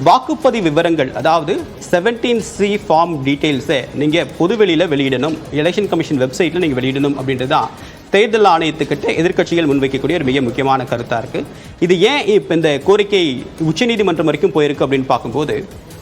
வாக்குப்பதிவு விவரங்கள் அதாவது 17C ஃபார்ம் டீடைல்ஸை நீங்கள் பொதுவெளியில் வெளியிடணும், எலெக்ஷன் கமிஷன் வெப்சைட்டில் நீங்கள் வெளியிடணும் அப்படின்றது தான் தேர்தல் ஆணையத்துக்கிட்ட எதிர்க்கட்சிகள் முன்வைக்கக்கூடிய ஒரு மிக முக்கியமான கருத்தாக இருக்குது. இது ஏன் இப்போ இந்த கோரிக்கை உச்சநீதிமன்றம் வரைக்கும் போயிருக்கு அப்படின்னு பார்க்கும்போது,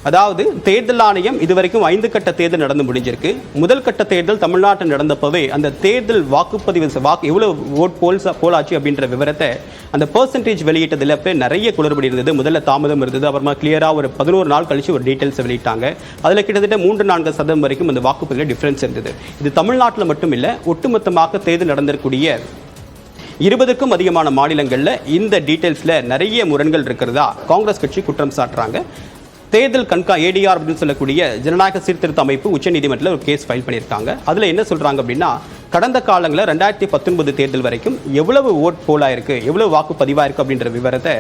அதாவது தேர்தல் ஆணையம் இதுவரைக்கும் 5 கட்ட தேர்தல் நடந்து முடிஞ்சிருக்கு. முதல் கட்ட தேர்தல் தமிழ்நாட்டில் நடந்தப்பவே அந்த தேர்தல் வாக்குப்பதிவு எவ்வளவு ஓட் போலாச்சு அப்படின்ற விவரத்தை அந்த பெர்சன்டேஜ் வெளியிட்டதில் நிறைய குளறுபடி இருந்தது. முதல்ல தாமதம் இருந்தது, அப்புறமா கிளியராக ஒரு 11 நாள் கழிச்சு ஒரு டீட்டெயில்ஸ் வெளியிட்டாங்க. அதில் கிட்டத்தட்ட 3-4% வரைக்கும் அந்த வாக்குப்பதிவில் டிஃபரன்ஸ் இருந்தது. இது தமிழ்நாட்டில் மட்டும் இல்லை, ஒட்டுமொத்தமாக தேர்தல் நடந்திருக்கூடிய 20க்கும் அதிகமான மாநிலங்களில் இந்த டீட்டெயில்ஸில் நிறைய முரண்கள் இருக்கிறதா காங்கிரஸ் கட்சி குற்றம் சாட்டுறாங்க. தேர்தல் ஏடிஆர் அப்படின்னு சொல்லக்கூடிய ஜனநாயக சீர்திருத்த அமைப்பு உச்சநீதிமன்றத்தில் ஒரு கேஸ் ஃபைல் பண்ணியிருக்காங்க. அதில் என்ன சொல்கிறாங்க அப்படின்னா, கடந்த காலங்களில் 2019 தேர்தல் வரைக்கும் எவ்வளவு ஓட் போலாயிருக்கு, எவ்வளவு வாக்கு பதிவாயிருக்கு அப்படின்ற விவரத்தை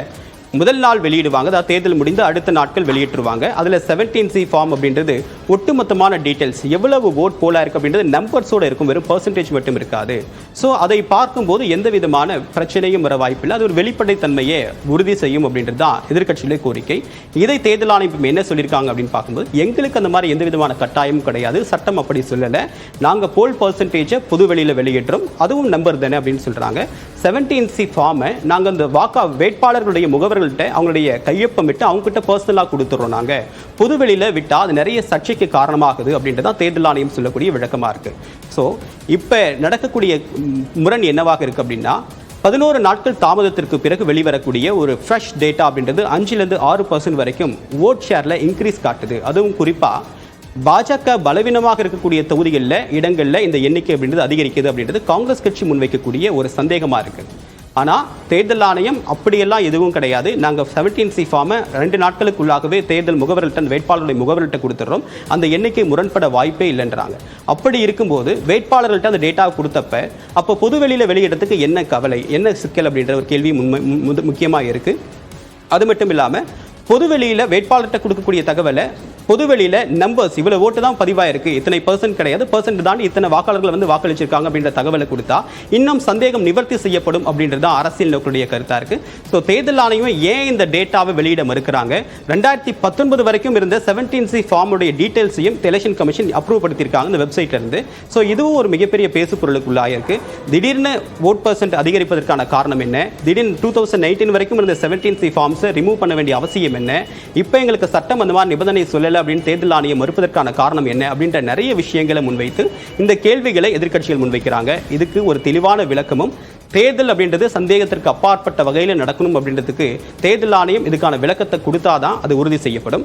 முதல் நாள் வெளியிடுவாங்க. அதாவது தேர்தல் முடிந்து அடுத்த நாட்கள் வெளியிட்டுருவாங்க. அதில் 17C ஃபார்ம் அப்படின்றது ஒட்டுமொத்தமான டீட்டெயில்ஸ், எவ்வளவு ஓட் போலாக இருக்குது அப்படின்றது நம்பர்ஸோடு இருக்கும், வெறும் பர்சன்டேஜ் மட்டும் இருக்காது. ஸோ அதை பார்க்கும்போது எந்த விதமான பிரச்சனையும் வர வாய்ப்பில்லை, அது ஒரு வெளிப்படைத்தன்மையை உறுதி செய்யும் அப்படின்றது தான் எதிர்க்கட்சியிலே கோரிக்கை. இதை தேர்தல் ஆணையம் என்ன சொல்லியிருக்காங்க அப்படின்னு பார்க்கும்போது, எங்களுக்கு அந்த மாதிரி எந்த விதமான கட்டாயமும் கிடையாது, சட்டம் அப்படி சொல்லலை, நாங்கள் போல் பர்சன்டேஜை பொது வெளியில் வெளியிடுறோம், அதுவும் நம்பர் தானே அப்படின்னு சொல்கிறாங்க. 17C ஃபார்மை நாங்கள் அந்த வேட்பாளர்களுடைய முகவர்கள்ட்ட அவங்களுடைய கையொப்பமிட்டு அவங்ககிட்ட பர்சனலாக கொடுத்துட்றோம், நாங்கள் பொதுவெளியில் விட்டால் அது நிறைய சர்ச்சைக்கு காரணமாகுது அப்படின்றதான் தேர்தல் ஆணையம் சொல்லக்கூடிய விளக்கமாக இருக்குது. ஸோ இப்போ நடக்கக்கூடிய முரண் என்னவாக இருக்குது அப்படின்னா, 11 நாட்கள் தாமதத்திற்கு பிறகு வெளிவரக்கூடிய ஒரு ஃப்ரெஷ் டேட்டா அப்படின்றது 5-6% வரைக்கும் ஓட் ஷேரில் இன்க்ரீஸ் காட்டுது. அதுவும் குறிப்பாக பாஜக பலவீனமாக இருக்கக்கூடிய தொகுதிகளில் இடங்களில் இந்த எண்ணிக்கை அப்படின்றது அதிகரிக்குது அப்படின்றது காங்கிரஸ் கட்சி முன்வைக்கக்கூடிய ஒரு சந்தேகமாக இருக்குது. ஆனால் தேர்தல் ஆணையம் அப்படியெல்லாம் எதுவும் கிடையாது, நாங்கள் 17C ஃபார்மை 2 நாட்களுக்குள்ளாகவே தேர்தல் முகவர்கள்ட்ட வேட்பாளருடைய முகவர்கள்ட்ட கொடுத்துட்றோம், அந்த எண்ணிக்கை முரண்பட வாய்ப்பே இல்லைன்றாங்க. அப்படி இருக்கும்போது வேட்பாளர்கள்ட்ட அந்த டேட்டாவை கொடுத்தப்ப அப்போ பொதுவெளியில் வெளியிடத்துக்கு என்ன கவலை, என்ன சிக்கல் அப்படின்ற ஒரு கேள்வி முக்கியமாக இருக்குது. அது மட்டும் இல்லாமல் பொதுவெளியில் வேட்பாளர்கிட்ட கொடுக்கக்கூடிய தகவலை பொதுவெளியில் நம்பர்ஸ் இவ்வளோ ஓட்டு தான் பதிவாயிருக்கு, இத்தனை பர்சன்ட் கிடையாது, பர்சன்ட் தான் இத்தனை வாக்காளர்கள் வந்து வாக்களிச்சிருக்காங்க அப்படின்ற தகவலை கொடுத்தா இன்னும் சந்தேகம் நிவர்த்தி செய்யப்படும் அப்படின்றது தான் அரசியல் நோக்குடைய கருத்தாக இருக்குது. ஸோ தேர்தல் ஆணையம் ஏன் இந்த டேட்டாவை வெளியிட மறுக்கிறாங்க? 2019 வரைக்கும் இருந்த 17C ஃபார்முடைய டீட்டெயில்ஸையும் எலெக்ஷன் கமிஷன் அப்ரூவ் படுத்தியிருக்காங்க இந்த வெப்சைட்ல இருந்து. ஸோ இதுவும் ஒரு மிகப்பெரிய பேசு பொருளுக்குள்ளாக இருக்கு. திடீர்னு ஓட் பர்சன்ட் அதிகரிப்பதற்கான காரணம் என்ன? திடீர்னு 2019 வரைக்கும் இருந்த 17C ஃபார்ம்ஸை ரிமூவ் பண்ண வேண்டிய அவசியம் என்ன? இப்போ எங்களுக்கு சட்டம் அந்த மாதிரி நிபந்தனை சொல்லல அப்படின்னு தேர்தல் ஆணையம் மறுப்பதற்கான காரணம் என்ன அப்படின்ற நிறைய விஷயங்களை முன்வைத்து இந்த கேள்விகளை எதிர்க்கட்சிகள் முன்வைக்கிறாங்க. இதுக்கு ஒரு தெளிவான விளக்கமும், தேர்தல் அப்படின்றது சந்தேகத்திற்கு அப்பாற்பட்ட வகையில் நடக்கணும் அப்படின்றதுக்கு தேர்தல் ஆணையம் இதுக்கான விளக்கத்தை கொடுத்தாதான் அது உறுதி செய்யப்படும்.